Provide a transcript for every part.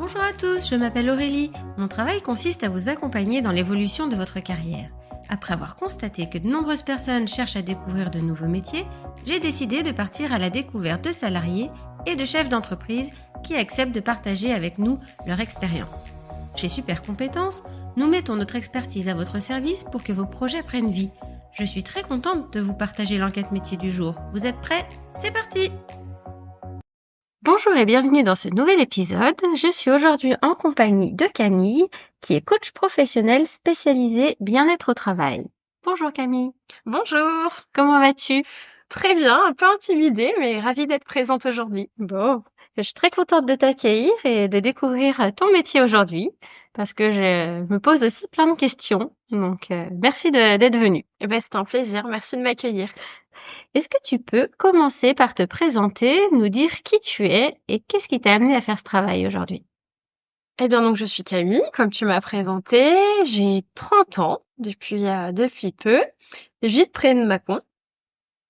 Bonjour à tous, je m'appelle Aurélie. Mon travail consiste à vous accompagner dans l'évolution de votre carrière. Après avoir constaté que de nombreuses personnes cherchent à découvrir de nouveaux métiers, j'ai décidé de partir à la découverte de salariés et de chefs d'entreprise qui acceptent de partager avec nous leur expérience. Chez Super Compétences, nous mettons notre expertise à votre service pour que vos projets prennent vie. Je suis très contente de vous partager l'enquête métier du jour. Vous êtes prêts ? C'est parti ! Bonjour et bienvenue dans ce nouvel épisode. Je suis aujourd'hui en compagnie de Camille, qui est coach professionnel spécialisé bien-être au travail. Bonjour Camille. Bonjour, Comment vas-tu ? très bien, un peu intimidée, mais ravie d'être présente aujourd'hui. Bon, je suis très contente de t'accueillir et de découvrir ton métier aujourd'hui, parce que je me pose aussi plein de questions. Donc, merci d'être venue. Eh ben, c'est un plaisir, merci de m'accueillir. Est-ce que tu peux commencer par te présenter, nous dire qui tu es et qu'est-ce qui t'a amené à faire ce travail aujourd'hui ? Eh bien, donc, je suis Camille, comme tu m'as présentée, j'ai 30 ans depuis peu, je vis près de Mâcon.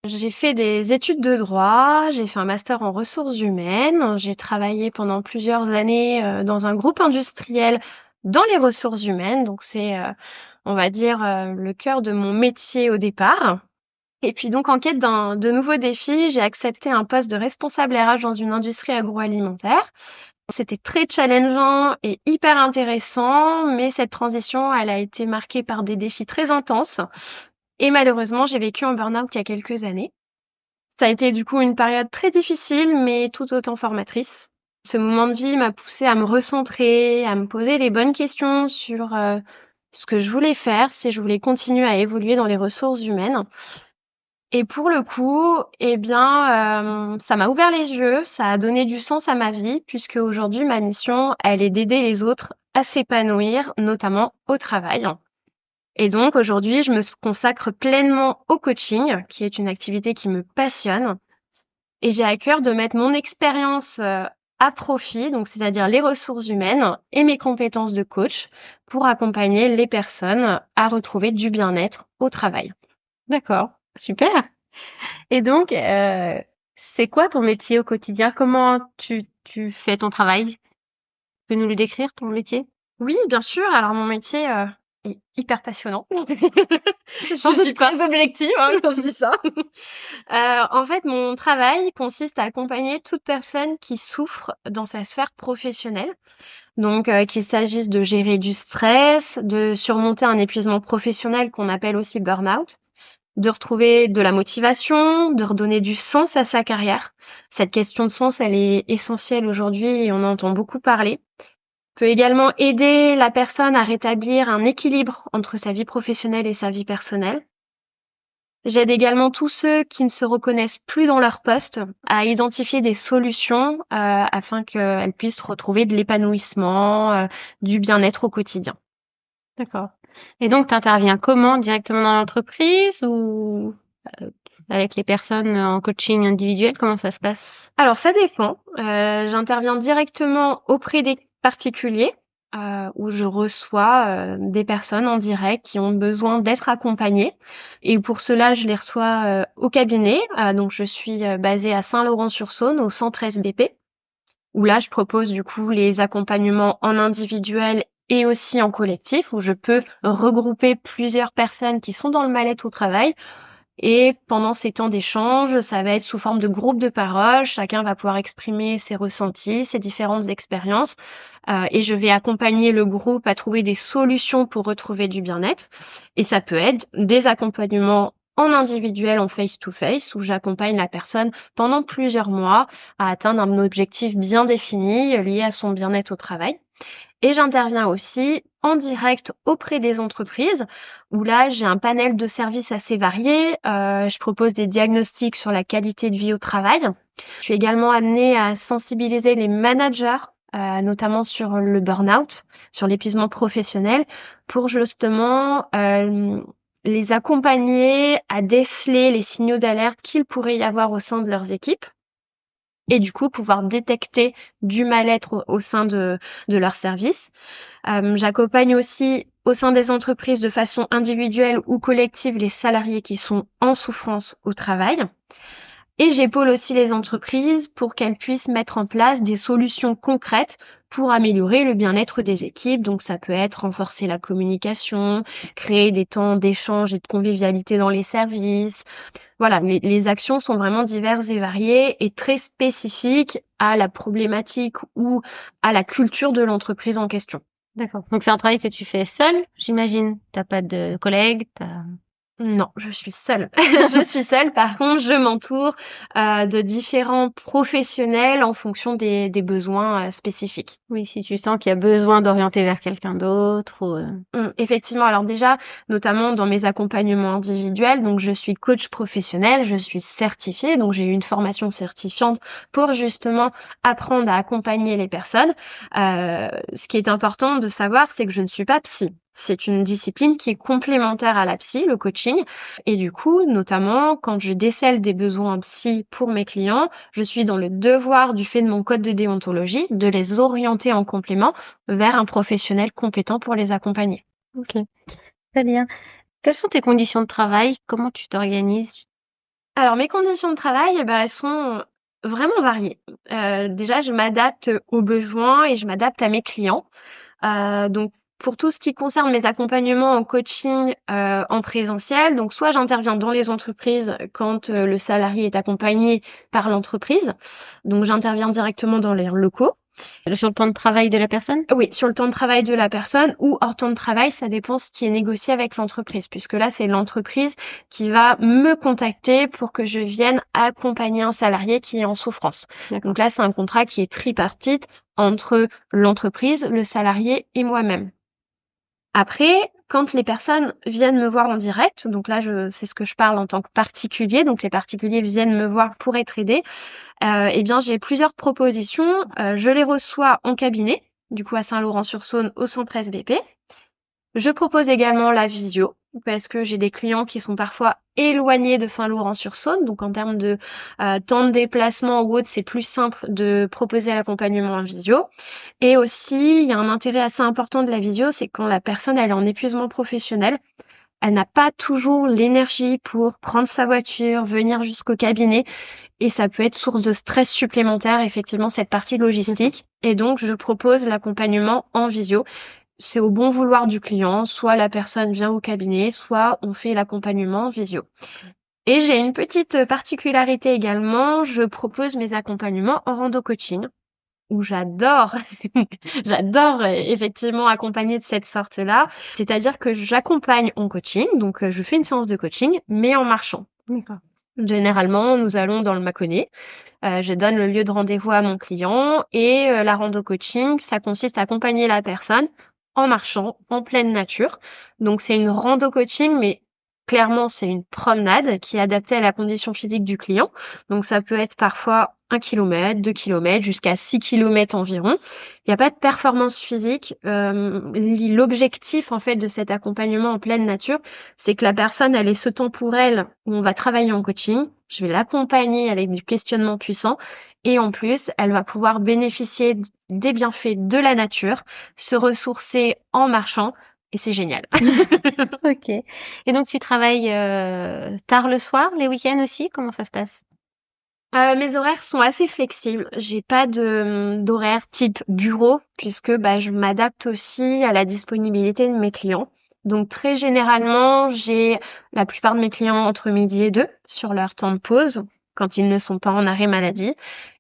J'ai fait des études de droit, j'ai fait un master en ressources humaines, j'ai travaillé pendant plusieurs années dans un groupe industriel dans les ressources humaines, donc c'est, on va dire, le cœur de mon métier au départ. Et puis donc en quête de nouveaux défis, j'ai accepté un poste de responsable RH dans une industrie agroalimentaire. C'était très challengeant et hyper intéressant, mais cette transition, elle a été marquée par des défis très intenses. Et malheureusement, j'ai vécu un burn-out il y a quelques années. Ça a été du coup une période très difficile, mais tout autant formatrice. Ce moment de vie m'a poussée à me recentrer, à me poser les bonnes questions sur ce que je voulais faire, si je voulais continuer à évoluer dans les ressources humaines. Et pour le coup, eh bien, ça m'a ouvert les yeux, ça a donné du sens à ma vie, puisque aujourd'hui, ma mission, elle est d'aider les autres à s'épanouir, notamment au travail. Et donc, aujourd'hui, je me consacre pleinement au coaching, qui est une activité qui me passionne. Et j'ai à cœur de mettre mon expérience à profit, donc c'est-à-dire les ressources humaines et mes compétences de coach pour accompagner les personnes à retrouver du bien-être au travail. D'accord, super. Et donc, c'est quoi ton métier au quotidien ? Comment tu fais ton travail ? Tu peux nous le décrire, ton métier ? Oui, bien sûr. Alors mon métier est hyper passionnant. J'en Je doute suis pas. très objective quand je dis ça. En fait, mon travail consiste à accompagner toute personne qui souffre dans sa sphère professionnelle. Donc, qu'il s'agisse de gérer du stress, de surmonter un épuisement professionnel qu'on appelle aussi burn-out, de retrouver de la motivation, de redonner du sens à sa carrière. Cette question de sens, elle est essentielle aujourd'hui et on en entend beaucoup parler. Peut également aider la personne à rétablir un équilibre entre sa vie professionnelle et sa vie personnelle. J'aide également tous ceux qui ne se reconnaissent plus dans leur poste à identifier des solutions afin qu'elles puissent retrouver de l'épanouissement, du bien-être au quotidien. D'accord. Et donc, tu interviens comment ? Directement dans l'entreprise ou avec les personnes en coaching individuel ? Comment ça se passe ? Alors ça dépend. J'interviens directement auprès des particuliers où je reçois des personnes en direct qui ont besoin d'être accompagnées. Et pour cela, je les reçois au cabinet. Donc je suis basée à Saint-Laurent-sur-Saône, au centre SBP, où là, je propose du coup les accompagnements en individuel et aussi en collectif, où je peux regrouper plusieurs personnes qui sont dans le mal-être au travail. Et pendant ces temps d'échange, ça va être sous forme de groupe de parole. Chacun va pouvoir exprimer ses ressentis, ses différentes expériences. Et je vais accompagner le groupe à trouver des solutions pour retrouver du bien-être. Et ça peut être des accompagnements en individuel, en face-to-face, où j'accompagne la personne pendant plusieurs mois à atteindre un objectif bien défini lié à son bien-être au travail. Et j'interviens aussi en direct auprès des entreprises, où là, j'ai un panel de services assez varié. Je propose des diagnostics sur la qualité de vie au travail. Je suis également amenée à sensibiliser les managers, notamment sur le burn-out, sur l'épuisement professionnel, pour justement les accompagner à déceler les signaux d'alerte qu'il pourrait y avoir au sein de leurs équipes. Et du coup, pouvoir détecter du mal-être au sein de leur service. J'accompagne aussi au sein des entreprises de façon individuelle ou collective les salariés qui sont en souffrance au travail. Et j'épaule aussi les entreprises pour qu'elles puissent mettre en place des solutions concrètes pour améliorer le bien-être des équipes. Donc ça peut être renforcer la communication, créer des temps d'échange et de convivialité dans les services. Voilà, les actions sont vraiment diverses et variées et très spécifiques à la problématique ou à la culture de l'entreprise en question. D'accord. Donc c'est un travail que tu fais seul, j'imagine. T'as pas de collègues, Non, je suis seule. Je suis seule. Par contre, je m'entoure de différents professionnels en fonction des besoins spécifiques. Oui, si tu sens qu'il y a besoin d'orienter vers quelqu'un d'autre ou Effectivement. Alors déjà, notamment dans mes accompagnements individuels, donc je suis coach professionnel, je suis certifiée, donc j'ai eu une formation certifiante pour justement apprendre à accompagner les personnes. Ce qui est important de savoir, c'est que je ne suis pas psy. C'est une discipline qui est complémentaire à la psy, le coaching. Et du coup, notamment, quand je décèle des besoins psy pour mes clients, je suis dans le devoir, du fait de mon code de déontologie, de les orienter en complément vers un professionnel compétent pour les accompagner. Ok, très bien. Quelles sont tes conditions de travail? Comment tu t'organises? Alors, mes conditions de travail, elles sont vraiment variées. Déjà, je m'adapte aux besoins et je m'adapte à mes clients. Donc, pour tout ce qui concerne mes accompagnements en coaching en présentiel, donc soit j'interviens dans les entreprises quand le salarié est accompagné par l'entreprise, donc j'interviens directement dans les locaux. Sur le temps de travail de la personne? Oui, sur le temps de travail de la personne ou hors temps de travail, ça dépend ce qui est négocié avec l'entreprise, puisque là, c'est l'entreprise qui va me contacter pour que je vienne accompagner un salarié qui est en souffrance. D'accord. Donc là, c'est un contrat qui est tripartite entre l'entreprise, le salarié et moi-même. Après, quand les personnes viennent me voir en direct, donc là, c'est ce que je parle en tant que particulier, donc les particuliers viennent me voir pour être aidés, eh bien, j'ai plusieurs propositions. Je les reçois en cabinet, du coup à Saint-Laurent-sur-Saône, au centre SBP. Je propose également la visio, parce que j'ai des clients qui sont parfois éloignés de Saint-Laurent-sur-Saône, donc en termes de temps de déplacement ou autre, c'est plus simple de proposer l'accompagnement en visio. Et aussi, il y a un intérêt assez important de la visio, c'est quand la personne elle est en épuisement professionnel, elle n'a pas toujours l'énergie pour prendre sa voiture, venir jusqu'au cabinet, et ça peut être source de stress supplémentaire, effectivement, cette partie logistique. Et donc, je propose l'accompagnement en visio. C'est au bon vouloir du client, soit la personne vient au cabinet, soit on fait l'accompagnement en visio. Et j'ai une petite particularité également, je propose mes accompagnements en rando coaching, où j'adore, j'adore effectivement accompagner de cette sorte-là. C'est-à-dire que j'accompagne en coaching, donc je fais une séance de coaching, mais en marchant. D'accord. Généralement, nous allons dans le Mâconnais. Je donne le lieu de rendez-vous à mon client et la rando coaching, ça consiste à accompagner la personne en marchant, en pleine nature. Donc c'est une rando coaching, mais clairement c'est une promenade qui est adaptée à la condition physique du client. Donc ça peut être parfois 1 kilomètre, 2 kilomètres, jusqu'à 6 kilomètres environ. Il n'y a pas de performance physique. L'objectif en fait de cet accompagnement en pleine nature, c'est que la personne elle ait ce temps pour elle où on va travailler en coaching. Je vais l'accompagner avec du questionnement puissant et en plus, elle va pouvoir bénéficier des bienfaits de la nature, se ressourcer en marchant et c'est génial. Ok. Et donc tu travailles tard le soir, les week-ends aussi? Comment ça se passe? Mes horaires sont assez flexibles. J'ai pas d'horaire type bureau puisque je m'adapte aussi à la disponibilité de mes clients. Donc très généralement, j'ai la plupart de mes clients entre midi et 2 sur leur temps de pause quand ils ne sont pas en arrêt maladie.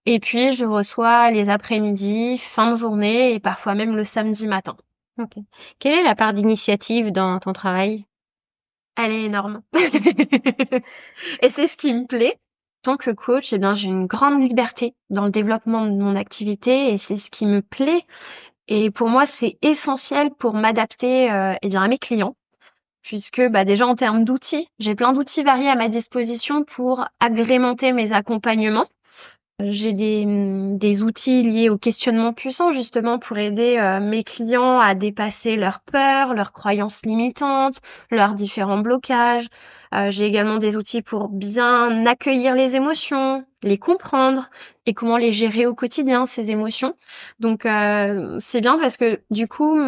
Et puis je reçois les après-midi, fin de journée et parfois même le samedi matin. Ok. Quelle est la part d'initiative dans ton travail? Elle est énorme. Et c'est ce qui me plaît. En tant que coach, j'ai une grande liberté dans le développement de mon activité et c'est ce qui me plaît. Et pour moi, c'est essentiel pour m'adapter à mes clients. Puisque déjà en termes d'outils, j'ai plein d'outils variés à ma disposition pour agrémenter mes accompagnements. J'ai des outils liés au questionnement puissant justement pour aider mes clients à dépasser leurs peurs, leurs croyances limitantes, leurs différents blocages. J'ai également des outils pour bien accueillir les émotions, les comprendre et comment les gérer au quotidien, ces émotions. Donc c'est bien parce que du coup,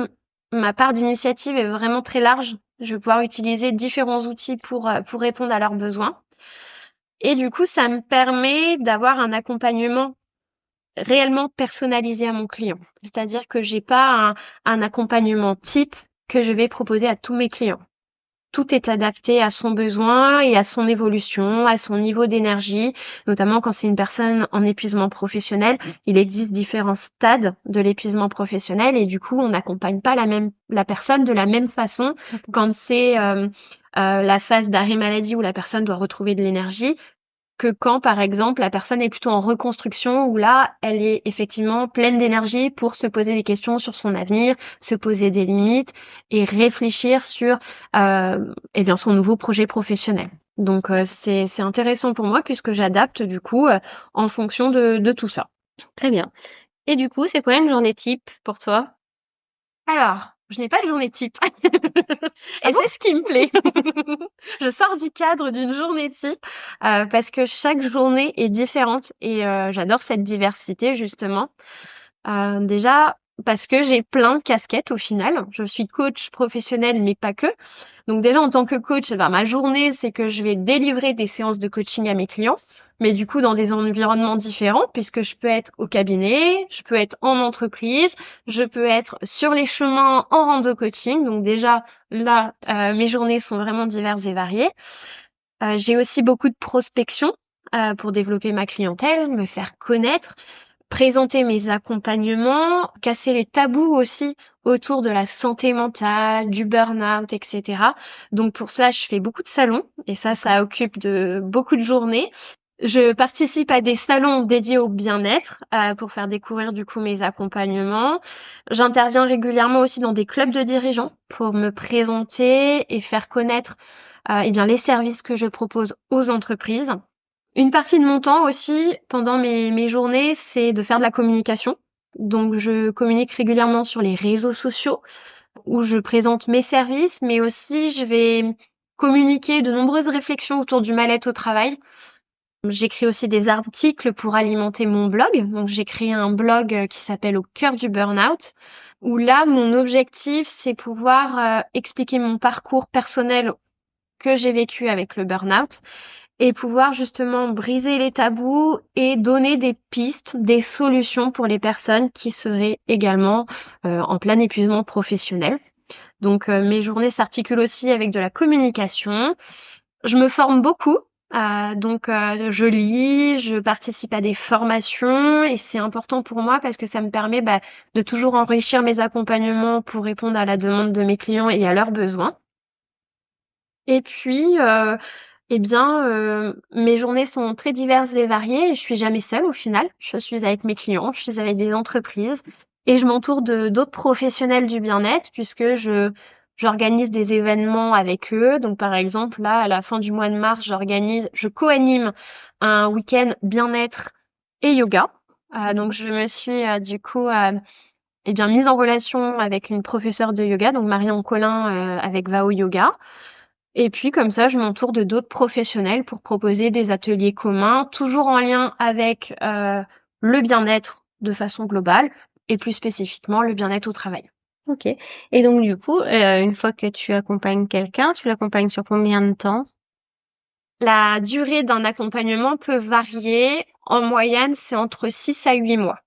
ma part d'initiative est vraiment très large. Je vais pouvoir utiliser différents outils pour répondre à leurs besoins. Et du coup, ça me permet d'avoir un accompagnement réellement personnalisé à mon client. C'est-à-dire que j'ai pas un accompagnement type que je vais proposer à tous mes clients. Tout est adapté à son besoin et à son évolution, à son niveau d'énergie, notamment quand c'est une personne en épuisement professionnel. Il existe différents stades de l'épuisement professionnel et du coup, on n'accompagne pas la personne de la même façon quand c'est la phase d'arrêt maladie où la personne doit retrouver de l'énergie que quand, par exemple, la personne est plutôt en reconstruction, où là, elle est effectivement pleine d'énergie pour se poser des questions sur son avenir, se poser des limites et réfléchir sur eh bien son nouveau projet professionnel. Donc c'est intéressant pour moi puisque j'adapte du coup en fonction de tout ça. Très bien. Et du coup, c'est quoi une journée type pour toi? Alors, je n'ai pas de journée type. Ah Et bon? c'est ce qui me plaît. Je sors du cadre d'une journée type parce que chaque journée est différente et j'adore cette diversité justement. Déjà parce que j'ai plein de casquettes au final. Je suis coach professionnel mais pas que. Donc déjà en tant que coach, eh ben, ma journée c'est que je vais délivrer des séances de coaching à mes clients, mais du coup dans des environnements différents puisque je peux être au cabinet, je peux être en entreprise, je peux être sur les chemins en rando coaching. Donc déjà là mes journées sont vraiment diverses et variées. J'ai aussi beaucoup de prospection pour développer ma clientèle, me faire connaître, présenter mes accompagnements, casser les tabous aussi autour de la santé mentale, du burn-out, etc. Donc pour cela, je fais beaucoup de salons et ça occupe de beaucoup de journées. Je participe à des salons dédiés au bien-être pour faire découvrir du coup mes accompagnements. J'interviens régulièrement aussi dans des clubs de dirigeants pour me présenter et faire connaître eh bien les services que je propose aux entreprises. Une partie de mon temps aussi, pendant mes journées, c'est de faire de la communication. Donc, je communique régulièrement sur les réseaux sociaux où je présente mes services, mais aussi je vais communiquer de nombreuses réflexions autour du mal-être au travail. J'écris aussi des articles pour alimenter mon blog. Donc, j'ai créé un blog qui s'appelle Au cœur du burn-out, où là, mon objectif, c'est pouvoir expliquer mon parcours personnel que j'ai vécu avec le burn-out et pouvoir justement briser les tabous et donner des pistes, des solutions pour les personnes qui seraient également en plein épuisement professionnel. Donc mes journées s'articulent aussi avec de la communication. Je me forme beaucoup. Je lis, je participe à des formations et c'est important pour moi parce que ça me permet de toujours enrichir mes accompagnements pour répondre à la demande de mes clients et à leurs besoins. Et puis, mes journées sont très diverses et variées et je suis jamais seule au final. Je suis avec mes clients, je suis avec des entreprises et je m'entoure de d'autres professionnels du bien-être puisque j'organise des événements avec eux. Donc, par exemple, là, à la fin du mois de mars, je co-anime un week-end bien-être et yoga. Donc, je me suis du coup mise en relation avec une professeure de yoga, donc Marion Collin avec Vao Yoga. Et puis comme ça, je m'entoure de d'autres professionnels pour proposer des ateliers communs, toujours en lien avec le bien-être de façon globale et plus spécifiquement le bien-être au travail. Ok. Et donc du coup, une fois que tu accompagnes quelqu'un, tu l'accompagnes sur combien de temps? La durée d'un accompagnement peut varier. En moyenne, c'est entre 6 à 8 mois,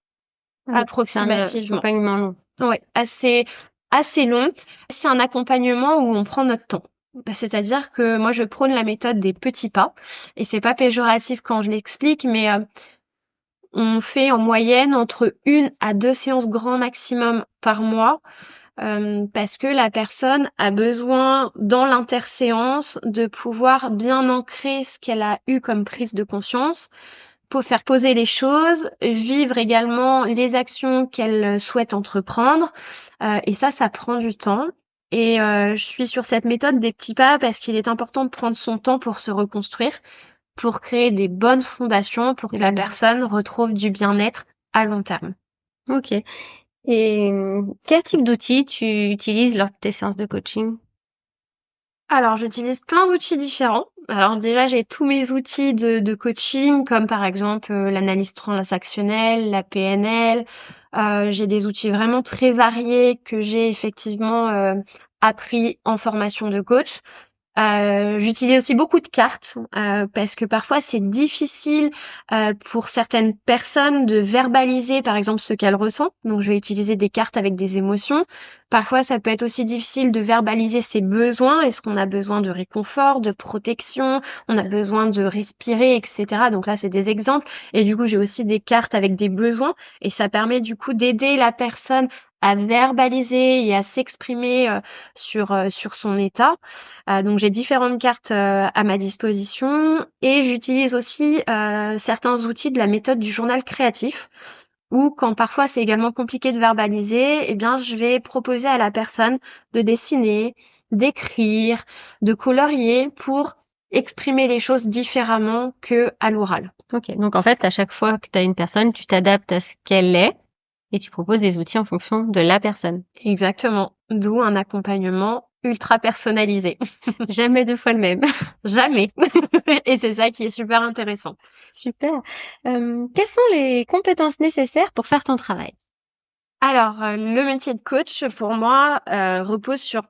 C'est un approximativement. accompagnement long. Ouais, assez long. C'est un accompagnement où on prend notre temps. C'est-à-dire que moi, je prône la méthode des petits pas. Et c'est pas péjoratif quand je l'explique, mais on fait en moyenne entre 1 à 2 séances grand maximum par mois parce que la personne a besoin dans l'interséance de pouvoir bien ancrer ce qu'elle a eu comme prise de conscience pour faire poser les choses, vivre également les actions qu'elle souhaite entreprendre. Et ça prend du temps. Et je suis sur cette méthode des petits pas parce qu'il est important de prendre son temps pour se reconstruire, pour créer des bonnes fondations pour que la personne retrouve du bien-être à long terme. Ok. Et quel type d'outils tu utilises lors de tes séances de coaching? Alors, j'utilise plein d'outils différents. Alors déjà, j'ai tous mes outils de coaching, comme par exemple l'analyse transactionnelle, la PNL. J'ai des outils vraiment très variés que j'ai effectivement appris en formation de coach. J'utilise aussi beaucoup de cartes parce que parfois c'est difficile pour certaines personnes de verbaliser par exemple ce qu'elles ressentent. Donc je vais utiliser des cartes avec des émotions. Parfois ça peut être aussi difficile de verbaliser ses besoins. Est-ce qu'on a besoin de réconfort, de protection, on a besoin de respirer, etc. Donc là c'est des exemples. Et du coup j'ai aussi des cartes avec des besoins et ça permet du coup d'aider la personne à verbaliser et à s'exprimer sur son état. Donc j'ai différentes cartes à ma disposition et j'utilise aussi certains outils de la méthode du journal créatif où quand parfois c'est également compliqué de verbaliser, eh bien je vais proposer à la personne de dessiner, d'écrire, de colorier pour exprimer les choses différemment que à l'oral. Ok, donc en fait, à chaque fois que tu as une personne, tu t'adaptes à ce qu'elle est et tu proposes des outils en fonction de la personne. Exactement, d'où un accompagnement ultra personnalisé. Jamais deux fois le même. Jamais. Et c'est ça qui est super intéressant. Super. Quelles sont les compétences nécessaires pour faire ton travail? Alors, le métier de coach, pour moi, repose sur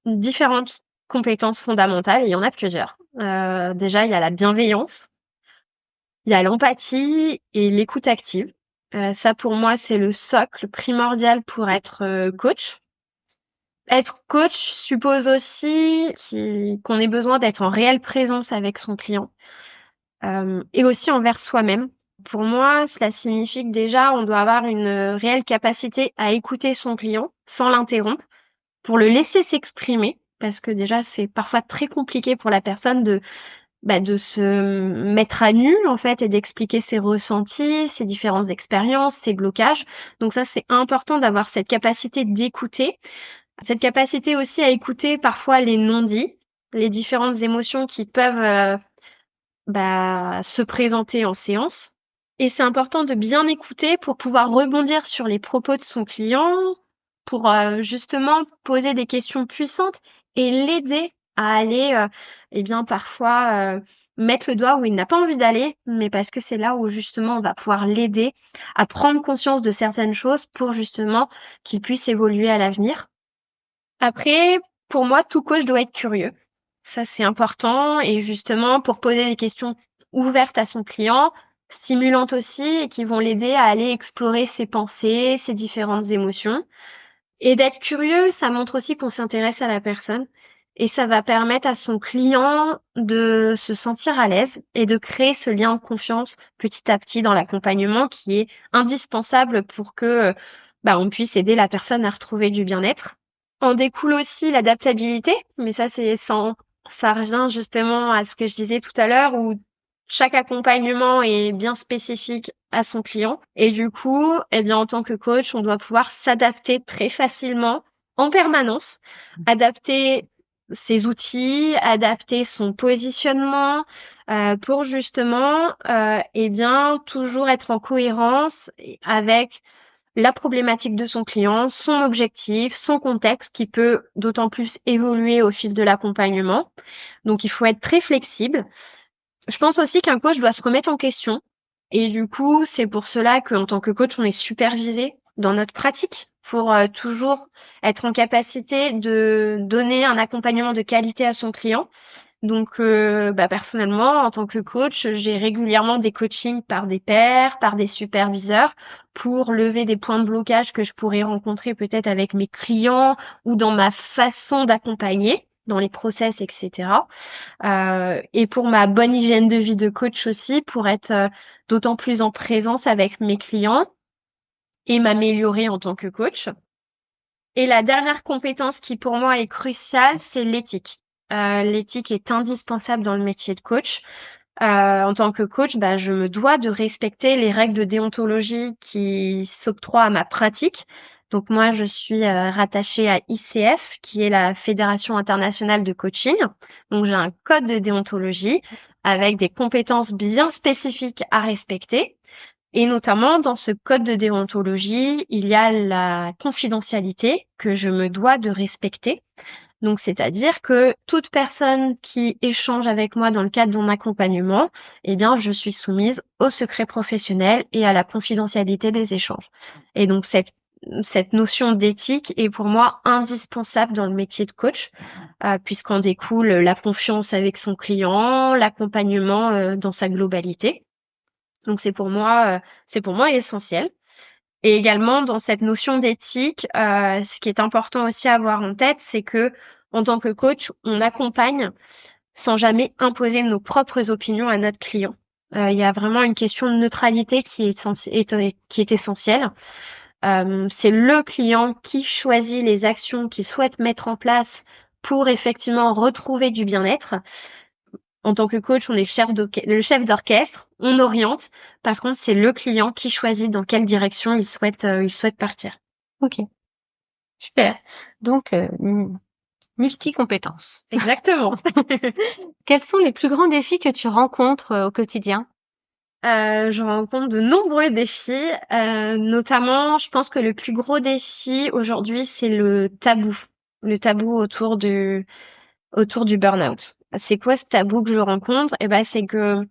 différentes compétences fondamentales. Il y en a plusieurs. Déjà, il y a la bienveillance, il y a l'empathie et l'écoute active. Ça, pour moi, c'est le socle primordial pour être coach. Être coach suppose aussi qu'on ait besoin d'être en réelle présence avec son client et aussi envers soi-même. Pour moi, cela signifie que déjà, on doit avoir une réelle capacité à écouter son client sans l'interrompre, pour le laisser s'exprimer, parce que déjà, c'est parfois très compliqué pour la personne de se mettre à nu, en fait, et d'expliquer ses ressentis, ses différentes expériences, ses blocages. Donc ça, c'est important d'avoir cette capacité d'écouter. Cette capacité aussi à écouter parfois les non-dits, les différentes émotions qui peuvent se présenter en séance. Et c'est important de bien écouter pour pouvoir rebondir sur les propos de son client, pour justement poser des questions puissantes et l'aider à aller, parfois mettre le doigt où il n'a pas envie d'aller, mais parce que c'est là où justement on va pouvoir l'aider à prendre conscience de certaines choses pour justement qu'il puisse évoluer à l'avenir. Après, pour moi, tout coach doit être curieux. Ça, c'est important. Et justement, pour poser des questions ouvertes à son client, stimulantes aussi, et qui vont l'aider à aller explorer ses pensées, ses différentes émotions. Et d'être curieux, ça montre aussi qu'on s'intéresse à la personne. Et ça va permettre à son client de se sentir à l'aise et de créer ce lien de confiance petit à petit dans l'accompagnement qui est indispensable pour que on puisse aider la personne à retrouver du bien-être. En découle aussi l'adaptabilité, mais ça revient justement à ce que je disais tout à l'heure où chaque accompagnement est bien spécifique à son client et du coup, en tant que coach, on doit pouvoir s'adapter très facilement en permanence, adapter ses outils, adapter son positionnement pour justement toujours être en cohérence avec la problématique de son client, son objectif, son contexte qui peut d'autant plus évoluer au fil de l'accompagnement. Donc il faut être très flexible. Je pense aussi qu'un coach doit se remettre en question. Et du coup, c'est pour cela qu'en tant que coach, on est supervisé dans notre pratique pour toujours être en capacité de donner un accompagnement de qualité à son client. Donc, personnellement, en tant que coach, j'ai régulièrement des coachings par des pairs, par des superviseurs, pour lever des points de blocage que je pourrais rencontrer peut-être avec mes clients ou dans ma façon d'accompagner, dans les process, etc. Et pour ma bonne hygiène de vie de coach aussi, pour être d'autant plus en présence avec mes clients et m'améliorer en tant que coach. Et la dernière compétence qui pour moi est cruciale, c'est l'éthique. L'éthique est indispensable dans le métier de coach. En tant que coach, je me dois de respecter les règles de déontologie qui s'octroient à ma pratique. Donc moi, je suis rattachée à ICF, qui est la Fédération internationale de coaching. Donc j'ai un code de déontologie avec des compétences bien spécifiques à respecter. Et notamment, dans ce code de déontologie, il y a la confidentialité que je me dois de respecter. Donc, c'est-à-dire que toute personne qui échange avec moi dans le cadre de mon accompagnement, je suis soumise au secret professionnel et à la confidentialité des échanges. Et donc, cette cette notion d'éthique est pour moi indispensable dans le métier de coach, puisqu'en découle la confiance avec son client, l'accompagnement dans sa globalité. Donc c'est pour moi essentiel. Et également dans cette notion d'éthique, ce qui est important aussi à avoir en tête, c'est que en tant que coach, on accompagne sans jamais imposer nos propres opinions à notre client. Il y a vraiment une question de neutralité qui est essentielle. C'est le client qui choisit les actions qu'il souhaite mettre en place pour effectivement retrouver du bien-être. En tant que coach, on est le chef d'orchestre, on oriente. Par contre, c'est le client qui choisit dans quelle direction il souhaite partir. Ok, super. Donc, multi-compétences. Exactement. Quels sont les plus grands défis que tu rencontres au quotidien? Je rencontre de nombreux défis, notamment, je pense que le plus gros défi aujourd'hui, c'est le tabou autour du burn-out. C'est quoi ce tabou que je rencontre? Eh ben, c'est que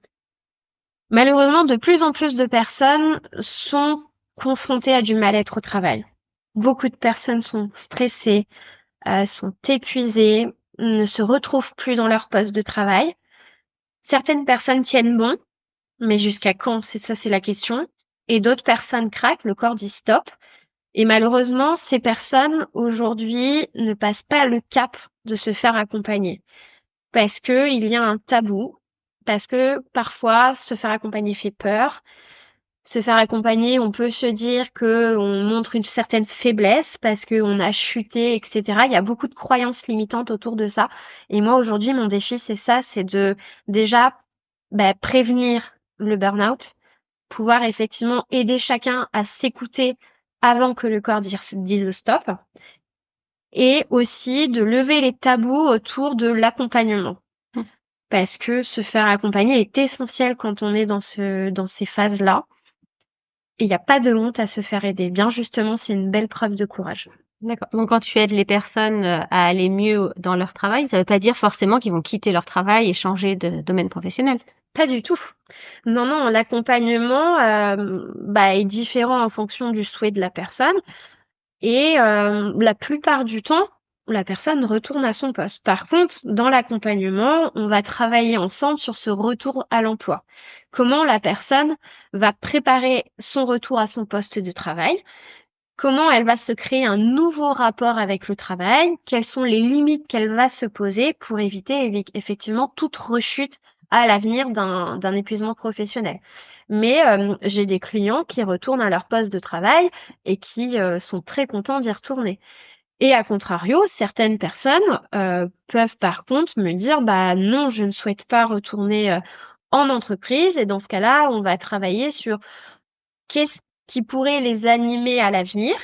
malheureusement, de plus en plus de personnes sont confrontées à du mal-être au travail. Beaucoup de personnes sont stressées, sont épuisées, ne se retrouvent plus dans leur poste de travail. Certaines personnes tiennent bon, mais jusqu'à quand? C'est la question. Et d'autres personnes craquent, le corps dit stop. Et malheureusement, ces personnes aujourd'hui ne passent pas le cap de se faire accompagner. Parce que il y a un tabou, parce que parfois se faire accompagner fait peur. Se faire accompagner, on peut se dire que on montre une certaine faiblesse parce qu'on a chuté, etc. Il y a beaucoup de croyances limitantes autour de ça. Et moi aujourd'hui, mon défi, c'est ça, c'est de déjà prévenir le burn-out, pouvoir effectivement aider chacun à s'écouter avant que le corps dise stop, et aussi de lever les tabous autour de l'accompagnement. Parce que se faire accompagner est essentiel quand on est dans ces phases-là. Et il n'y a pas de honte à se faire aider. Bien justement, c'est une belle preuve de courage. D'accord. Donc, quand tu aides les personnes à aller mieux dans leur travail, ça ne veut pas dire forcément qu'ils vont quitter leur travail et changer de domaine professionnel. Pas du tout. Non, non, l'accompagnement est différent en fonction du souhait de la personne. Et la plupart du temps, la personne retourne à son poste. Par contre, dans l'accompagnement, on va travailler ensemble sur ce retour à l'emploi. Comment la personne va préparer son retour à son poste de travail, comment elle va se créer un nouveau rapport avec le travail, quelles sont les limites qu'elle va se poser pour éviter effectivement toute rechute à l'avenir d'un épuisement professionnel. Mais j'ai des clients qui retournent à leur poste de travail et qui sont très contents d'y retourner. Et à contrario, certaines personnes peuvent par contre me dire bah non, je ne souhaite pas retourner en entreprise, et dans ce cas-là, on va travailler sur qu'est-ce qui pourrait les animer à l'avenir.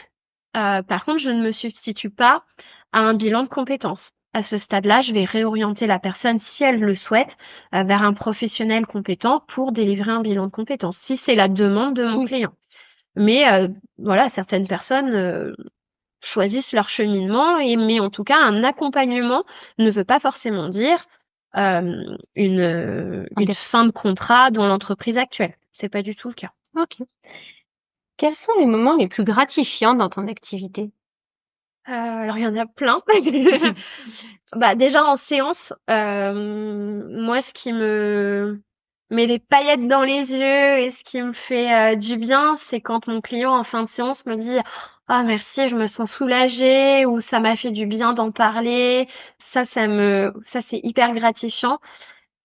Par contre, je ne me substitue pas à un bilan de compétences. À ce stade-là, je vais réorienter la personne, si elle le souhaite, vers un professionnel compétent pour délivrer un bilan de compétences, si c'est la demande de mon client. Mais voilà, certaines personnes choisissent leur cheminement, mais en tout cas, un accompagnement ne veut pas forcément dire une fin de contrat dans l'entreprise actuelle. C'est pas du tout le cas. Ok. Quels sont les moments les plus gratifiants dans ton activité? Alors il y en a plein. Déjà en séance, moi ce qui me met des paillettes dans les yeux et ce qui me fait du bien, c'est quand mon client en fin de séance me dit ah merci, je me sens soulagée, ou ça m'a fait du bien d'en parler. Ça c'est hyper gratifiant.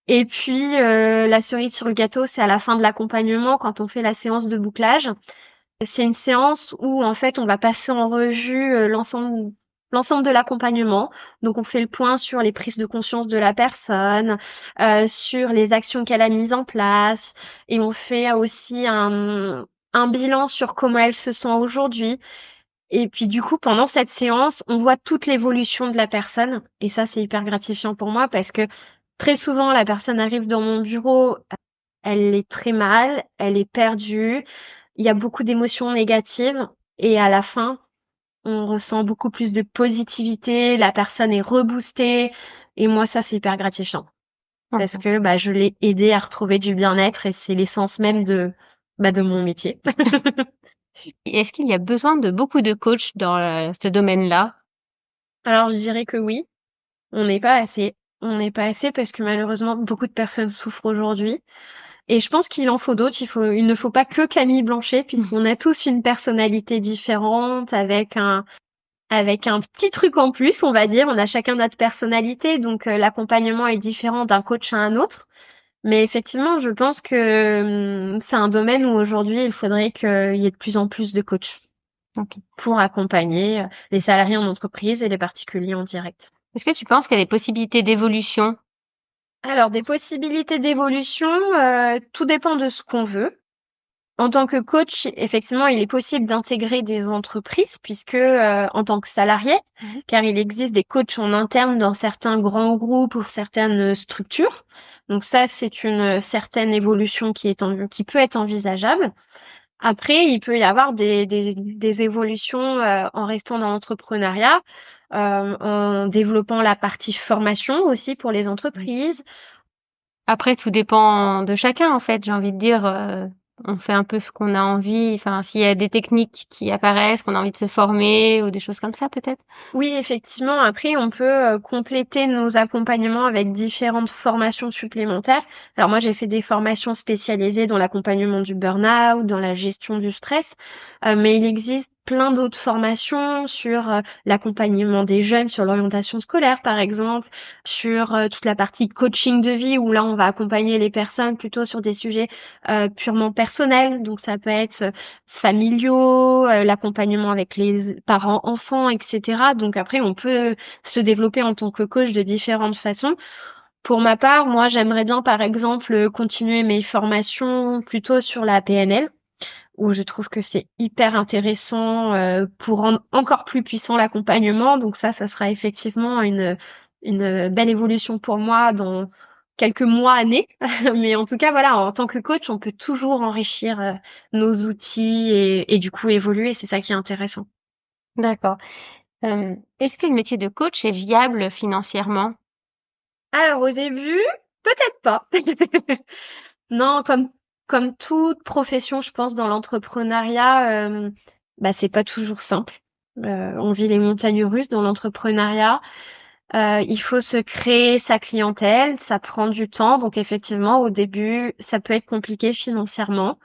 Et puis la cerise sur le gâteau, c'est à la fin de l'accompagnement quand on fait la séance de bouclage. C'est une séance où en fait on va passer en revue l'ensemble de l'accompagnement. Donc on fait le point sur les prises de conscience de la personne, sur les actions qu'elle a mises en place, et on fait aussi un bilan sur comment elle se sent aujourd'hui. Et puis du coup, pendant cette séance, on voit toute l'évolution de la personne, et ça c'est hyper gratifiant pour moi parce que très souvent la personne arrive dans mon bureau, elle est très mal, elle est perdue, il y a beaucoup d'émotions négatives, et à la fin, on ressent beaucoup plus de positivité, la personne est reboostée, et moi ça c'est hyper gratifiant parce que je l'ai aidé à retrouver du bien-être, et c'est l'essence même de mon métier. Est-ce qu'il y a besoin de beaucoup de coachs dans ce domaine-là? Alors je dirais que oui, on n'est pas assez. On n'est pas assez parce que malheureusement beaucoup de personnes souffrent aujourd'hui. Et je pense qu'il en faut d'autres. Il ne faut pas que Camille Blanchet, puisqu'on a tous une personnalité différente, avec un petit truc en plus, on va dire. On a chacun notre personnalité, donc l'accompagnement est différent d'un coach à un autre. Mais effectivement, je pense que c'est un domaine où aujourd'hui, il faudrait qu'il y ait de plus en plus de coachs Ok. pour accompagner les salariés en entreprise et les particuliers en direct. Est-ce que tu penses qu'il y a des possibilités d'évolution? Alors, des possibilités d'évolution, tout dépend de ce qu'on veut. En tant que coach, effectivement, il est possible d'intégrer des entreprises puisque en tant que salarié, car il existe des coachs en interne dans certains grands groupes ou certaines structures. Donc ça, c'est une certaine évolution qui peut être envisageable. Après, il peut y avoir des évolutions en restant dans l'entrepreneuriat, en développant la partie formation aussi pour les entreprises. Après, tout dépend de chacun, en fait. J'ai envie de dire, on fait un peu ce qu'on a envie. Enfin, s'il y a des techniques qui apparaissent, qu'on a envie de se former ou des choses comme ça, peut-être. Oui, effectivement. Après, on peut compléter nos accompagnements avec différentes formations supplémentaires. Alors moi, j'ai fait des formations spécialisées dans l'accompagnement du burn-out, dans la gestion du stress, mais il existe plein d'autres formations sur l'accompagnement des jeunes, sur l'orientation scolaire, par exemple, sur toute la partie coaching de vie, où là, on va accompagner les personnes plutôt sur des sujets purement personnels. Donc, ça peut être familiaux, l'accompagnement avec les parents-enfants, etc. Donc après, on peut se développer en tant que coach de différentes façons. Pour ma part, moi, j'aimerais bien, par exemple, continuer mes formations plutôt sur la PNL, où je trouve que c'est hyper intéressant pour rendre encore plus puissant l'accompagnement. Donc ça sera effectivement une belle évolution pour moi dans quelques mois, années. Mais en tout cas, voilà, en tant que coach, on peut toujours enrichir nos outils et du coup évoluer. C'est ça qui est intéressant. D'accord. Est-ce que le métier de coach est viable financièrement? Alors au début, peut-être pas. Non, comme toute profession, je pense dans l'entrepreneuriat, bah c'est pas toujours simple. On vit les montagnes russes dans l'entrepreneuriat. Il faut se créer sa clientèle, ça prend du temps, donc effectivement au début ça peut être compliqué financièrement.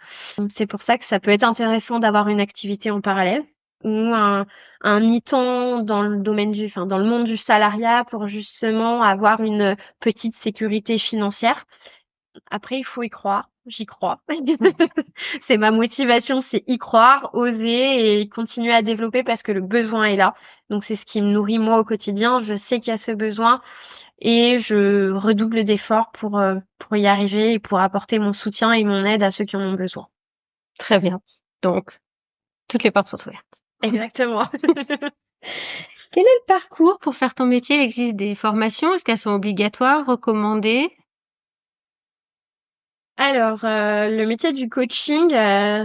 C'est pour ça que ça peut être intéressant d'avoir une activité en parallèle ou un mi-temps dans le domaine enfin dans le monde du salariat pour justement avoir une petite sécurité financière. Après, il faut y croire. J'y crois. C'est ma motivation, c'est y croire, oser et continuer à développer parce que le besoin est là. Donc, c'est ce qui me nourrit moi au quotidien. Je sais qu'il y a ce besoin et je redouble d'efforts pour y arriver et pour apporter mon soutien et mon aide à ceux qui en ont besoin. Très bien. Donc, toutes les portes sont ouvertes. Exactement. Quel est le parcours pour faire ton métier? Il existe des formations? Est-ce qu'elles sont obligatoires, recommandées? Alors, le métier du coaching,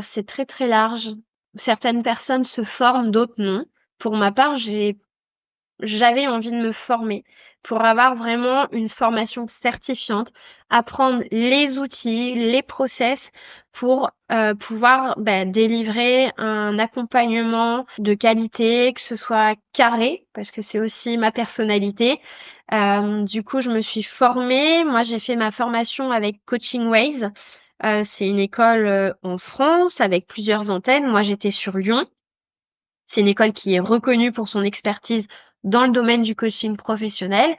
c'est très, très large. Certaines personnes se forment, d'autres non. Pour ma part, j'avais envie de me former pour avoir vraiment une formation certifiante, apprendre les outils, les process pour pouvoir délivrer un accompagnement de qualité, que ce soit carré, parce que c'est aussi ma personnalité. Du coup, je me suis formée. Moi, j'ai fait ma formation avec Coaching Ways. C'est une école en France avec plusieurs antennes. Moi, j'étais sur Lyon. C'est une école qui est reconnue pour son expertise dans le domaine du coaching professionnel.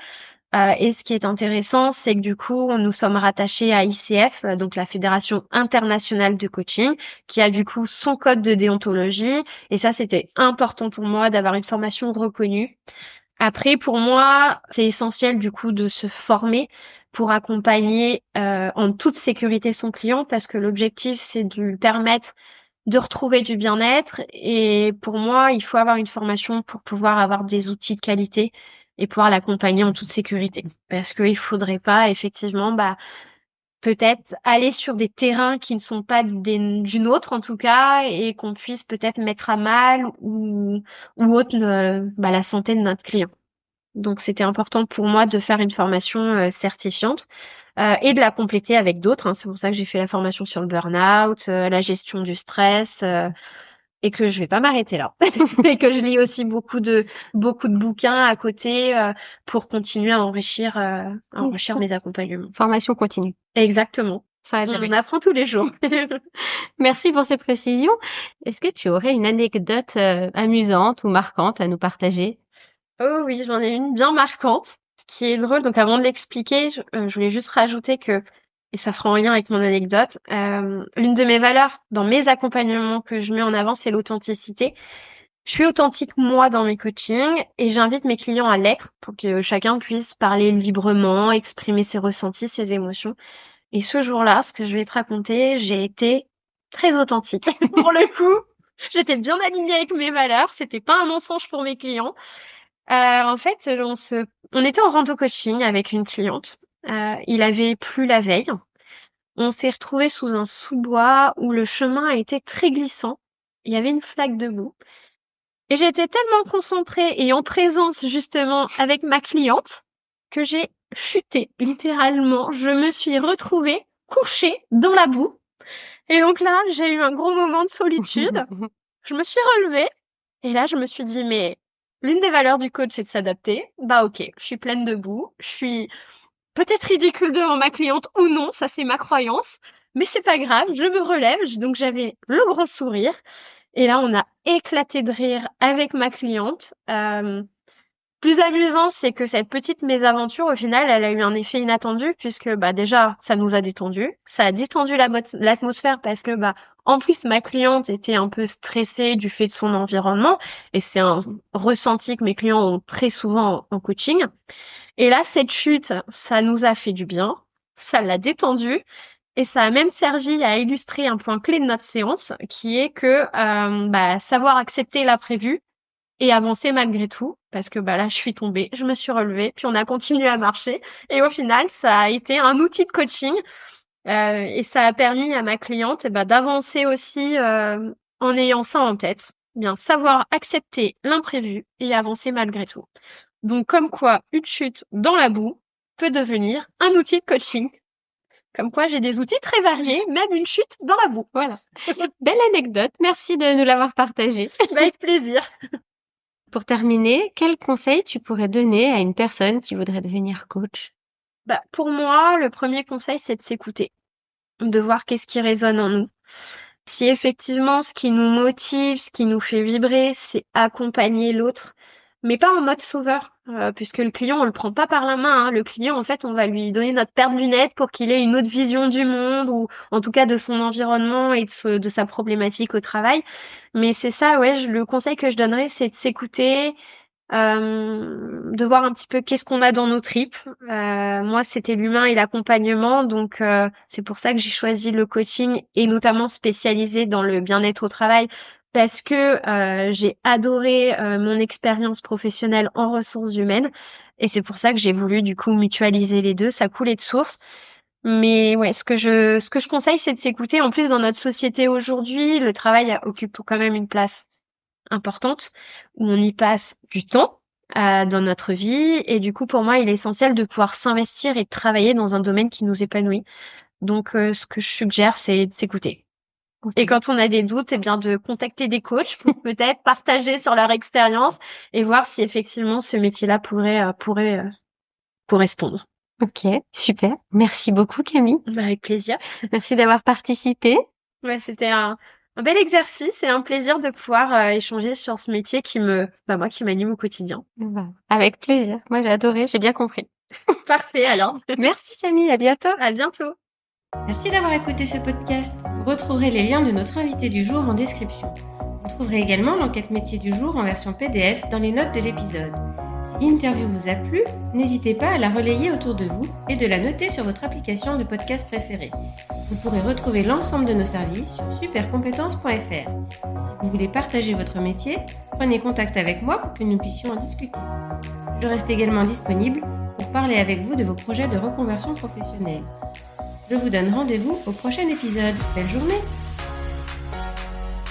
Et ce qui est intéressant, c'est que du coup, nous sommes rattachés à ICF, donc la Fédération internationale de coaching, qui a du coup son code de déontologie. Et ça, c'était important pour moi d'avoir une formation reconnue. Après, pour moi, c'est essentiel du coup de se former pour accompagner en toute sécurité son client, parce que l'objectif, c'est de lui permettre de retrouver du bien-être. Et pour moi, il faut avoir une formation pour pouvoir avoir des outils de qualité et pouvoir l'accompagner en toute sécurité. Parce qu'il faudrait pas, effectivement, peut-être aller sur des terrains qui ne sont pas d'une autre, en tout cas, et qu'on puisse peut-être mettre à mal ou autre, la santé de notre client. Donc, c'était important pour moi de faire une formation certifiante et de la compléter avec d'autres. Hein. C'est pour ça que j'ai fait la formation sur le burn-out, la gestion du stress et que je vais pas m'arrêter là. Et que je lis aussi beaucoup de bouquins à côté pour continuer à enrichir mes accompagnements. Formation continue. Exactement. Ça va On apprend tous les jours. Merci pour ces précisions. Est-ce que tu aurais une anecdote amusante ou marquante à nous partager? Oh oui, j'en ai une bien marquante. Ce qui est drôle, donc avant de l'expliquer, je voulais juste rajouter que, et ça fera en lien avec mon anecdote, l'une de mes valeurs dans mes accompagnements que je mets en avant, c'est l'authenticité. Je suis authentique moi dans mes coachings et j'invite mes clients à l'être pour que chacun puisse parler librement, exprimer ses ressentis, ses émotions. Et ce jour-là, ce que je vais te raconter, j'ai été très authentique. Pour le coup, j'étais bien alignée avec mes valeurs, c'était pas un mensonge pour mes clients. En fait, on était en rando coaching avec une cliente. Il avait plu la veille. On s'est retrouvés sous un sous-bois où le chemin était très glissant. Il y avait une flaque de boue. Et j'étais tellement concentrée et en présence justement avec ma cliente que j'ai chuté, littéralement. Je me suis retrouvée couchée dans la boue. Et donc là, j'ai eu un gros moment de solitude. Je me suis relevée et là, je me suis dit, mais l'une des valeurs du coach, c'est de s'adapter. Bah ok, je suis pleine de boue, je suis peut-être ridicule devant ma cliente ou non, ça c'est ma croyance, mais c'est pas grave, je me relève. Donc j'avais le grand sourire et là, on a éclaté de rire avec ma cliente. Plus amusant, c'est que cette petite mésaventure, au final, elle a eu un effet inattendu puisque bah déjà, ça nous a détendu, ça a détendu l'atmosphère parce que bah en plus ma cliente était un peu stressée du fait de son environnement et c'est un ressenti que mes clients ont très souvent en coaching. Et là, cette chute, ça nous a fait du bien, ça l'a détendue et ça a même servi à illustrer un point clé de notre séance qui est que savoir accepter l'imprévu et avancer malgré tout, parce que bah là je suis tombée, je me suis relevée, puis on a continué à marcher, et au final ça a été un outil de coaching, et ça a permis à ma cliente d'avancer aussi en ayant ça en tête, bien savoir accepter l'imprévu et avancer malgré tout. Donc comme quoi une chute dans la boue peut devenir un outil de coaching. Comme quoi j'ai des outils très variés, même une chute dans la boue. Voilà. Belle anecdote, merci de nous l'avoir partagée. Avec plaisir. Pour terminer, quel conseil tu pourrais donner à une personne qui voudrait devenir coach? Pour moi, le premier conseil, c'est de s'écouter, de voir qu'est-ce qui résonne en nous. Si effectivement, ce qui nous motive, ce qui nous fait vibrer, c'est accompagner l'autre, mais pas en mode sauveur, puisque le client, on le prend pas par la main, hein. Le client, en fait, on va lui donner notre paire de lunettes pour qu'il ait une autre vision du monde, ou en tout cas de son environnement et de sa problématique au travail. Mais c'est ça, ouais, le conseil que je donnerais, c'est de s'écouter, de voir un petit peu qu'est-ce qu'on a dans nos tripes. Moi, c'était l'humain et l'accompagnement, donc c'est pour ça que j'ai choisi le coaching et notamment spécialisé dans le bien-être au travail parce que j'ai adoré mon expérience professionnelle en ressources humaines et c'est pour ça que j'ai voulu du coup mutualiser les deux. Ça coulait de source. Mais ouais, ce que je conseille, c'est de s'écouter. En plus, dans notre société aujourd'hui, le travail occupe quand même une place importante où on y passe du temps dans notre vie et du coup pour moi il est essentiel de pouvoir s'investir et de travailler dans un domaine qui nous épanouit. Donc ce que je suggère c'est de s'écouter. Okay. Et quand on a des doutes, eh bien de contacter des coachs pour peut-être partager sur leur expérience et voir si effectivement ce métier-là pourrait correspondre. Ok, super. Merci beaucoup Camille. Avec plaisir. Merci d'avoir participé. Ouais, c'était un bel exercice et un plaisir de pouvoir échanger sur ce métier qui m'anime au quotidien. Avec plaisir. Moi, j'ai adoré, j'ai bien compris. Parfait, alors. Merci Camille, à bientôt. À bientôt. Merci d'avoir écouté ce podcast. Vous retrouverez les liens de notre invité du jour en description. Vous trouverez également l'enquête métier du jour en version PDF dans les notes de l'épisode. Si l'interview vous a plu, n'hésitez pas à la relayer autour de vous et de la noter sur votre application de podcast préférée. Vous pourrez retrouver l'ensemble de nos services sur supercompétences.fr. Si vous voulez partager votre métier, prenez contact avec moi pour que nous puissions en discuter. Je reste également disponible pour parler avec vous de vos projets de reconversion professionnelle. Je vous donne rendez-vous au prochain épisode. Belle journée!